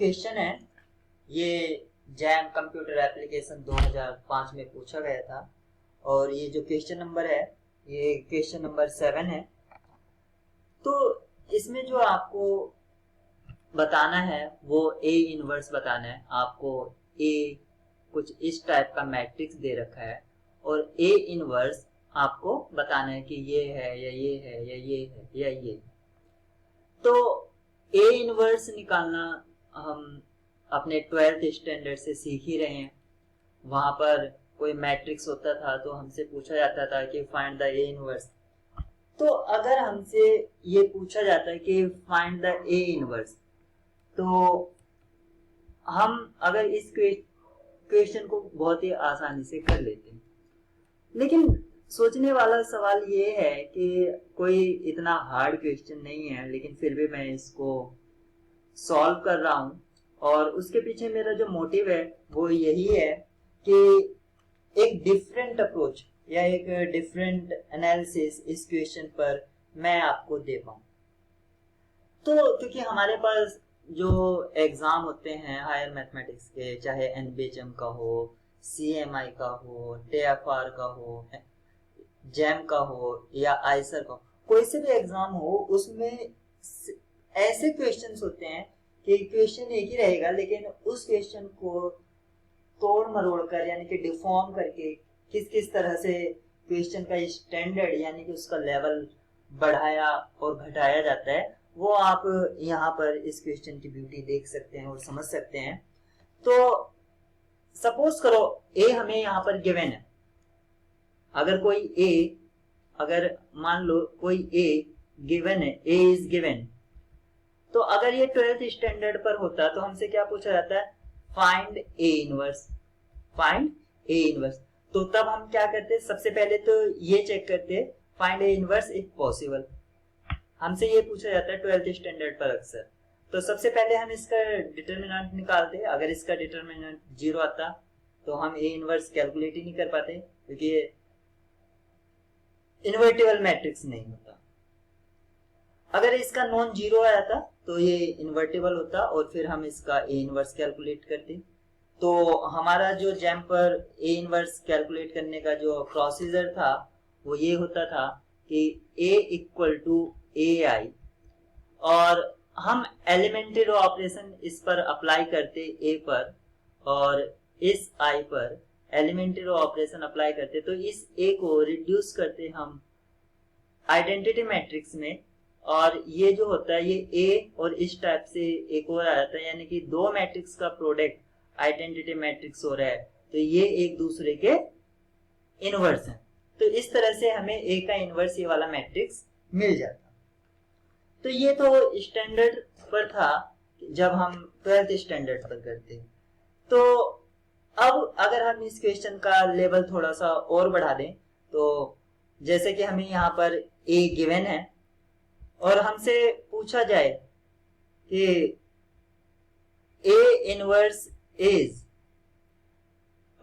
Question है ये jam computer application 2005 में पूछा गया था और ये जो क्वेश्चन नंबर है ये क्वेश्चन नंबर 7 है। तो इसमें जो आपको बताना है वो ए इनवर्स बताना है। आपको ए कुछ इस टाइप का मैट्रिक्स दे रखा है और ए इनवर्स आपको बताना है कि ये है या ये है या ये है या ये। तो ए इनवर्स निकालना हम अपने 12th स्टैंडर्ड से सीख ही रहे हैं। वहां पर कोई मैट्रिक्स होता था तो हमसे पूछा जाता था कि फाइंड द ए इनवर्स। तो अगर हमसे ये पूछा जाता है कि फाइंड द ए इनवर्स, तो हम अगर इस क्वेश्चन को बहुत ही आसानी से कर लेते हैं। लेकिन सोचने वाला सवाल ये है कि कोई इतना हार्ड क्वेश्चन नहीं है, लेकिन फिर भी मैं इसको सॉल्व कर रहा हूं और उसके पीछे मेरा जो मोटिव है वो यही है कि एक डिफरेंट अप्रोच या एक डिफरेंट एनालिसिस इस क्वेश्चन पर मैं आपको दे पाऊं। तो क्योंकि हमारे पास जो एग्जाम होते हैं हायर मैथमेटिक्स के, चाहे एनबीएचएम का हो, सीएमआई का हो, टीएफआर का हो, जैम का हो या आइसर का हो, कोई से भी एग्जाम हो, उसमें ऐसे क्वेश्चंस होते हैं कि क्वेश्चन एक ही रहेगा लेकिन उस क्वेश्चन को तोड़ मरोड़ कर यानी कि डिफॉर्म करके किस किस तरह से क्वेश्चन का स्टैंडर्ड यानी कि उसका लेवल बढ़ाया और घटाया जाता है, वो आप यहाँ पर इस क्वेश्चन की ब्यूटी देख सकते हैं और समझ सकते हैं। तो सपोज करो ए हमें यहाँ पर गिवन है। अगर कोई ए, अगर मान लो कोई ए गिवन है, ए इज गिवन, तो अगर ये 12th स्टैंडर्ड पर होता तो हमसे क्या पूछा जाता है, find A inverse, find A inverse. तो तब हम क्या करते, सबसे पहले तो ये चेक करते find A inverse if possible. हमसे ये पूछा जाता है 12th स्टैंडर्ड पर अक्सर। तो सबसे पहले हम इसका डिटरमिनेंट निकालते। अगर इसका डिटरमिनेंट 0 आता तो हम ए इनवर्स कैलकुलेट ही नहीं कर पाते क्योंकि ये इन्वर्टिबल मैट्रिक्स नहीं होता। अगर इसका नॉन जीरो आया था तो ये इन्वर्टिबल होता और फिर हम इसका ए इनवर्स कैलकुलेट करते। तो हमारा जो जैम पर ए इनवर्स कैलकुलेट करने का जो प्रोसीजर था वो ये होता था कि ए इक्वल टू ए आई, और हम एलिमेंट्री रो ऑपरेशन इस पर अप्लाई करते ए पर, और इस आई पर एलिमेंट्री रो ऑपरेशन अप्लाई करते। तो इस ए को रिड्यूस करते हम आइडेंटिटी मैट्रिक्स में, और ये जो होता है ये ए और इस टाइप से एक और आ जाता है, यानी कि दो मैट्रिक्स का प्रोडक्ट आइडेंटिटी मैट्रिक्स हो रहा है तो ये एक दूसरे के इनवर्स हैं। तो इस तरह से हमें ए का इनवर्स ये वाला मैट्रिक्स मिल जाता। तो ये तो स्टैंडर्ड पर था जब हम 12th स्टैंडर्ड पर करते। तो अब अगर हम इस क्वेश्चन का लेवल थोड़ा सा और बढ़ा दें, तो जैसे कि हमें यहाँ पर ए गिवन है और हमसे पूछा जाए कि ए इनवर्स इज,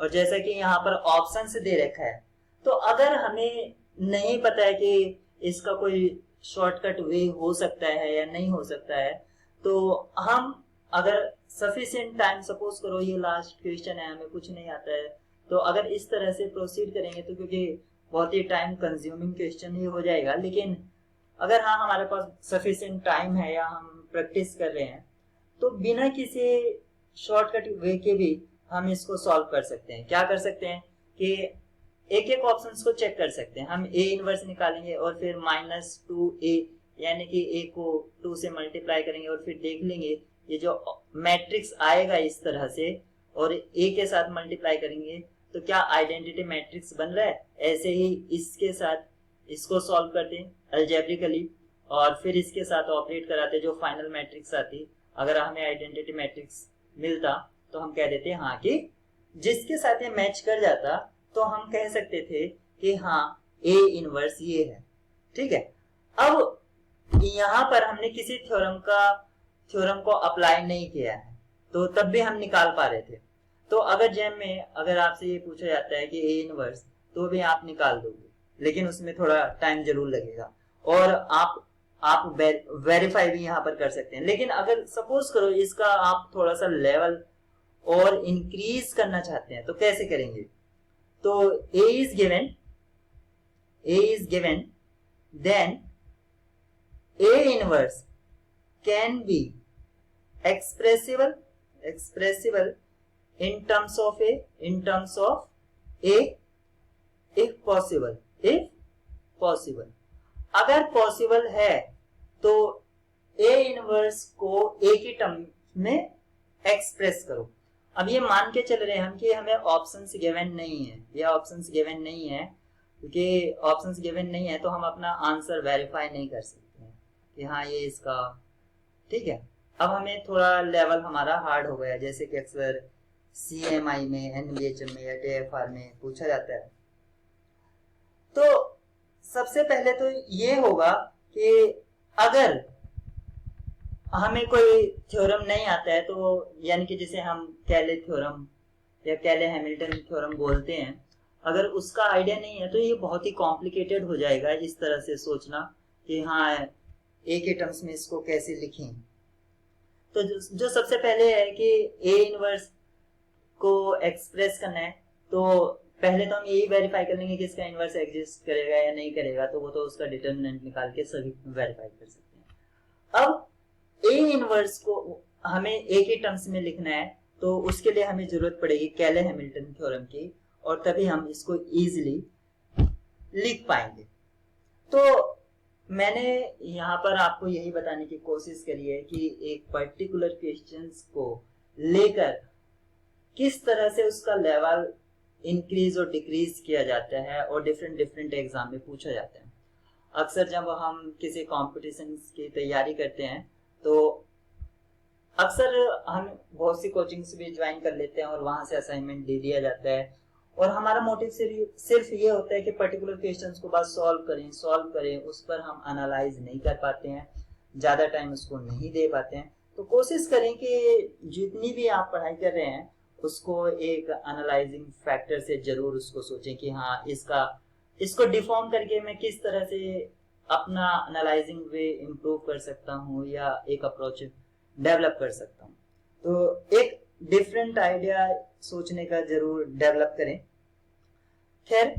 और जैसा कि यहाँ पर ऑप्शन से दे रखा है, तो अगर हमें नहीं पता है कि इसका कोई शॉर्टकट वे हो सकता है या नहीं हो सकता है, तो हम अगर सफिशिएंट टाइम, सपोज करो ये लास्ट क्वेश्चन है, हमें कुछ नहीं आता है, तो अगर इस तरह से प्रोसीड करेंगे तो क्योंकि बहुत ही टाइम कंज्यूमिंग क्वेश्चन ही हो जाएगा। लेकिन अगर हाँ हमारे पास सफिशिएंट टाइम है या हम प्रैक्टिस कर रहे हैं तो बिना किसी शॉर्टकट वे के भी हम इसको सॉल्व कर सकते हैं। क्या कर सकते हैं कि एक एक ऑप्शंस को चेक कर सकते हैं। हम ए इनवर्स निकालेंगे और फिर -2a यानी कि a को 2 से मल्टीप्लाई करेंगे और फिर देख लेंगे ये जो मैट्रिक्स आएगा इस तरह से, और a के साथ मल्टीप्लाई करेंगे तो क्या आइडेंटिटी मैट्रिक्स बन रहा है। ऐसे ही इसके साथ इसको सॉल्व करते हैं अलजेब्रिकली और फिर इसके साथ ऑपरेट कराते, जो फाइनल मैट्रिक्स आती, अगर हमें आइडेंटिटी मैट्रिक्स मिलता तो हम कह देते हाँ कि जिसके साथ ये मैच कर जाता तो हम कह सकते थे कि हाँ ए इनवर्स ये है। ठीक है, अब यहाँ पर हमने किसी थ्योरम को अप्लाई नहीं किया है तो तब भी हम निकाल पा रहे थे। तो अगर जैम में अगर आपसे ये पूछा जाता है कि ए इनवर्स, तो भी आप निकाल दोगे, लेकिन उसमें थोड़ा टाइम जरूर लगेगा और आप आप वेरीफाई भी यहाँ पर कर सकते हैं। लेकिन अगर सपोज करो इसका आप थोड़ा सा लेवल और इंक्रीज करना चाहते हैं तो कैसे करेंगे? तो a is given, then a inverse can be expressible in terms of a if possible अगर पॉसिबल है तो a इनवर्स को a की टर्म में एक्सप्रेस करो। अब ये मान के चल रहे हैं हम कि हमें ऑप्शंस गिवन नहीं है, ये ऑप्शंस गिवन नहीं है, क्योंकि ऑप्शंस गिवन नहीं है तो हम अपना आंसर वेरीफाई नहीं कर सकते हैं कि हाँ ये इसका ठीक है। अब हमें थोड़ा लेवल हमारा हार्ड हो गया, जैसे कि अक्सर CMI में, NBHM में या TFR में पूछा जाता है। तो सबसे पहले तो ये होगा कि अगर हमें कोई थ्योरम नहीं आता है तो यानी कि जिसे हम कैले थ्योरम या कैले हैमिल्टन थ्योरम बोलते हैं, अगर उसका आइडिया नहीं है तो ये बहुत ही कॉम्प्लिकेटेड हो जाएगा इस तरह से सोचना कि हाँ ए के टर्म्स में इसको कैसे लिखें। तो जो सबसे पहले है कि ए इनवर्स को एक्सप्रेस करना है, तो पहले तो हम यही वेरीफाई कर लेंगे कि इसका इनवर्स एग्जिस्ट करेगा या नहीं करेगा, तो वो तो उसका डिटरमिनेंट निकाल के सभी वेरीफाई कर सकते हैं। अब ए इनवर्स को हमें ए के टर्म्स में लिखना है तो उसके लिए हमें जरूरत पड़ेगी कैले हैमिल्टन थ्योरम की, और तभी हम इसको इजीली लिख पाएंगे। तो मैंने यहाँ पर आपको यही बताने की कोशिश करी है कि एक पर्टिकुलर क्वेश्चंस को लेकर किस तरह से उसका लेवल इंक्रीज और डिक्रीज किया जाता है और डिफरेंट एग्जाम में पूछा जाता है। अक्सर जब हम किसी कॉम्पिटिशन की तैयारी करते हैं तो अक्सर हम बहुत सी कोचिंग्स भी ज्वाइन कर लेते हैं और वहां से असाइनमेंट दे दिया जाता है, और हमारा मोटिव सिर्फ ये होता है कि पर्टिकुलर क्वेश्चंस को बस सॉल्व करें, उस पर हम एनालाइज नहीं कर पाते हैं, ज्यादा टाइम उसको नहीं दे पाते हैं। तो कोशिश करें कि जितनी भी आप पढ़ाई कर रहे हैं उसको एक एनालाइजिंग फैक्टर से जरूर उसको सोचें कि हाँ इसको डिफॉर्म करके मैं किस तरह से अपना एनालाइजिंग वे इम्प्रूव कर सकता हूँ या एक अप्रोच डेवलप कर सकता हूँ। तो एक डिफरेंट आइडिया सोचने का जरूर डेवलप करें। खैर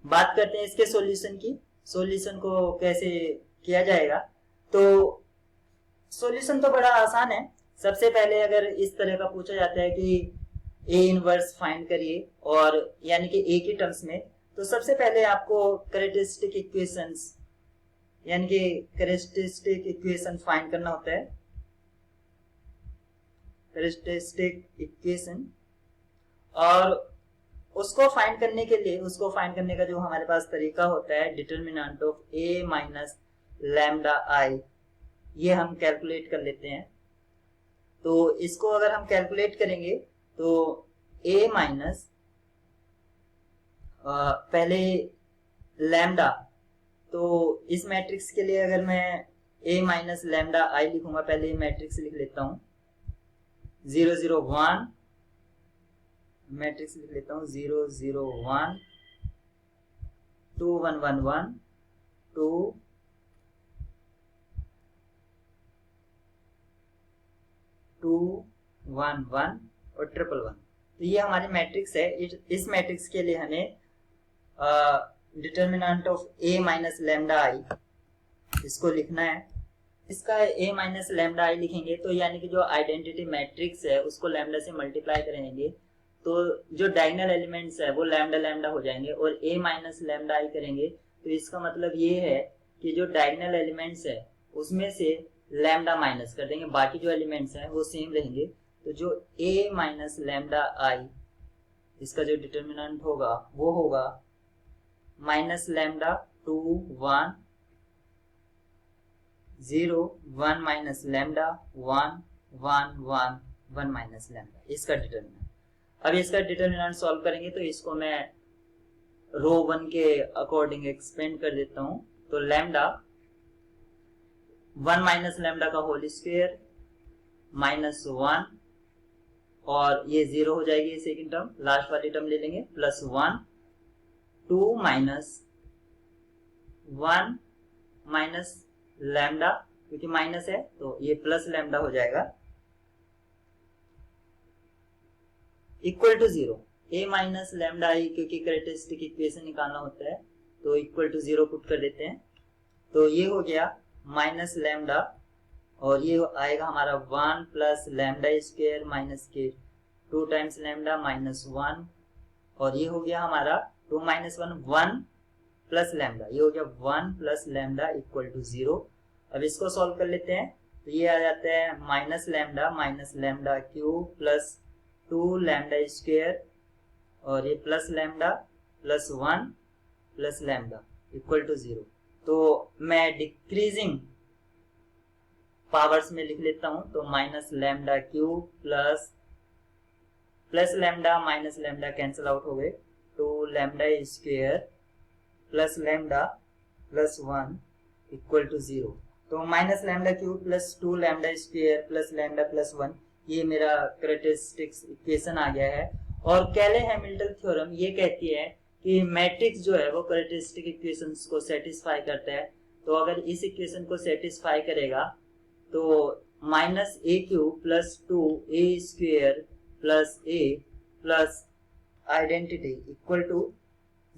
बात करते हैं इसके सॉल्यूशन की। सॉल्यूशन को कैसे किया जाएगा? तो सॉल्यूशन तो बड़ा आसान है। सबसे पहले अगर इस तरह का पूछा जाता है कि ए इनवर्स फाइंड करिए और यानी कि ए की टर्म्स में, तो सबसे पहले आपको कैरेक्टरिस्टिक इक्वेशंस यानी कि कैरेक्टरिस्टिक इक्वेशन फाइंड करना होता है। कैरेक्टरिस्टिक इक्वेशन, और उसको फाइंड करने का जो हमारे पास तरीका होता है determinant of A minus lambda I, ये हम कैलकुलेट कर लेते हैं। तो इसको अगर हम कैलकुलेट करेंगे तो ए माइनस पहले लैम्डा, तो इस मैट्रिक्स के लिए अगर मैं ए माइनस लैम्डा आई लिखूंगा, पहले मैट्रिक्स लिख लेता हूं 0 0 1, मैट्रिक्स लिख लेता हूं 0 0 1 2 1 1 1 2 2 1 1 और 1 1 1। तो ये हमारी मैट्रिक्स है। इस मैट्रिक्स के लिए हमें determinant of A minus lambda I इसको लिखना है। इसका ए माइनस लैम्डा आई लिखेंगे तो यानी कि जो आइडेंटिटी मैट्रिक्स है उसको लैम्डा से मल्टीप्लाई करेंगे तो जो डायगोनल एलिमेंट्स है वो लैम्डा लैम्डा हो जाएंगे, और ए माइनस लैम्डा आई करेंगे तो इसका मतलब ये है कि जो डायगोनल एलिमेंट्स है उसमें से लैम्डा माइनस कर देंगे, बाकी जो एलिमेंट्स हैं वो सेम रहेंगे। तो जो ए माइनस लैम्डा आई इसका जो डिटरमिनेंट होगा वो होगा minus lambda 2 1 0 1 minus lambda 1 1 1 1 minus lambda, इसका डिटरमिनेंट। अब इसका डिटरमिनेंट सॉल्व करेंगे तो इसको मैं रो 1 के अकॉर्डिंग एक्सपेंड कर देता हूं। तो लैम्डा 1 माइनस लैम्डा का होल स्क्वायर माइनस 1, और ये 0 हो जाएगी सेकंड टर्म, लास्ट वाली टर्म ले लेंगे प्लस 1 2 माइनस 1 माइनस लैम्डा, क्योंकि माइनस है तो ये प्लस लैम्डा हो जाएगा, equal to 0। A minus lambda I, क्योंकि कैरेक्टरिस्टिक इक्वेशन निकालना होता है तो इक्वल टू 0 पुट कर देते हैं। तो ये हो गया माइनस लैम्डा, और ये आएगा हमारा 1 प्लस लैम्डा स्क्वायर माइनस के 2 टाइम्स लैम्डा माइनस 1, और ये हो गया हमारा 2 माइनस 1 1 प्लस लैम्डा, ये हो गया 1 प्लस लैम्डा इक्वल टू 0। अब इसको सॉल्व कर लेते हैं, तो ये आ जाता है minus lambda cube plus 2 lambda square, और ये plus lambda plus 1 plus lambda equal to 0। तो मैं डिक्रीजिंग पावर्स में लिख लेता हूं, तो minus lambda cube plus lambda minus lambda cancel out हो गए, 2 lambda square plus lambda plus 1 equal to 0। तो minus lambda cube plus 2 lambda square plus lambda plus 1, ये मेरा कैरेक्टरिस्टिक्स इक्वेशन आ गया है। और कैले हैमिल्टन थ्योरम ये कहती है कि मैट्रिक्स जो है वो कैरेक्टरिस्टिक इक्वेशंस को सेटिस्फाई करता है। तो अगर इस इक्वेशन को सेटिस्फाई करेगा तो minus A cube plus 2 A square plus A plus identity equal to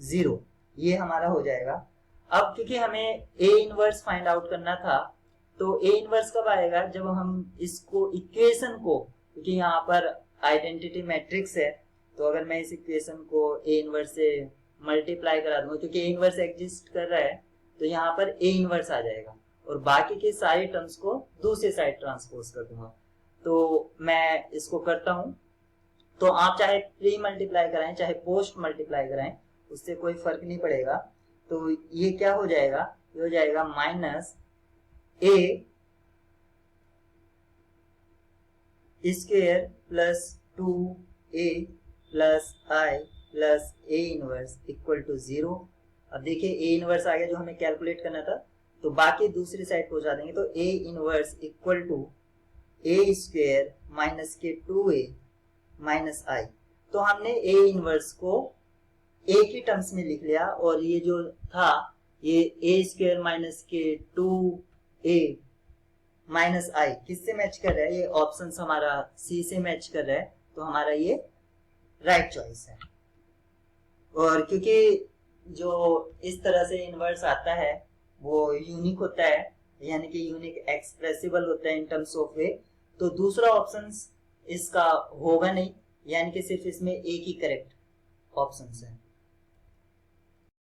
0, ये हमारा हो जाएगा। अब क्योंकि हमें ए इनवर्स फाइंड आउट करना था, तो ए इनवर्स कब आएगा, जब हम इसको इक्वेशन को, क्योंकि यहाँ पर आइडेंटिटी मैट्रिक्स है, तो अगर मैं इस इक्वेशन को ए इनवर्स से मल्टीप्लाई करा दूंगा, क्योंकि ए इनवर्स एग्जिस्ट कर रहा है, तो यहाँ पर ए इनवर्स आ जाएगा, और बाकी के सारे टर्म्स को दूसरी साइड ट्रांसपोज कर दूंगा। तो मैं इसको करता हूं, तो आप चाहे प्री मल्टीप्लाई कराएं चाहे पोस्ट मल्टीप्लाई कराएं, उससे कोई फर्क नहीं पड़ेगा। तो ये क्या हो जाएगा, ये हो जाएगा minus A square plus 2 A plus I plus A inverse equal to 0। अब देखिए ए इनवर्स आ गया जो हमें कैलकुलेट करना था, तो बाकी दूसरी साइड पहुंचा देंगे, तो A inverse equal to A square minus के 2a माइनस आई। तो हमने ए इनवर्स को ए की टर्म्स में लिख लिया, और ये जो था ये ए स्क्वायर माइनस के 2a माइनस आई किससे मैच कर रहा है, ये ऑप्शन हमारा सी से मैच कर रहा है, तो हमारा ये राइट चॉइस है। और क्योंकि जो इस तरह से इनवर्स आता है वो यूनिक होता है, यानी कि यूनिक एक्सप्रेसिबल होता है इन टर्म्स ऑफ वे, तो दूसरा ऑप्शन इसका होगा नहीं, यानी कि सिर्फ इसमें एक ही करेक्ट ऑप्शन है।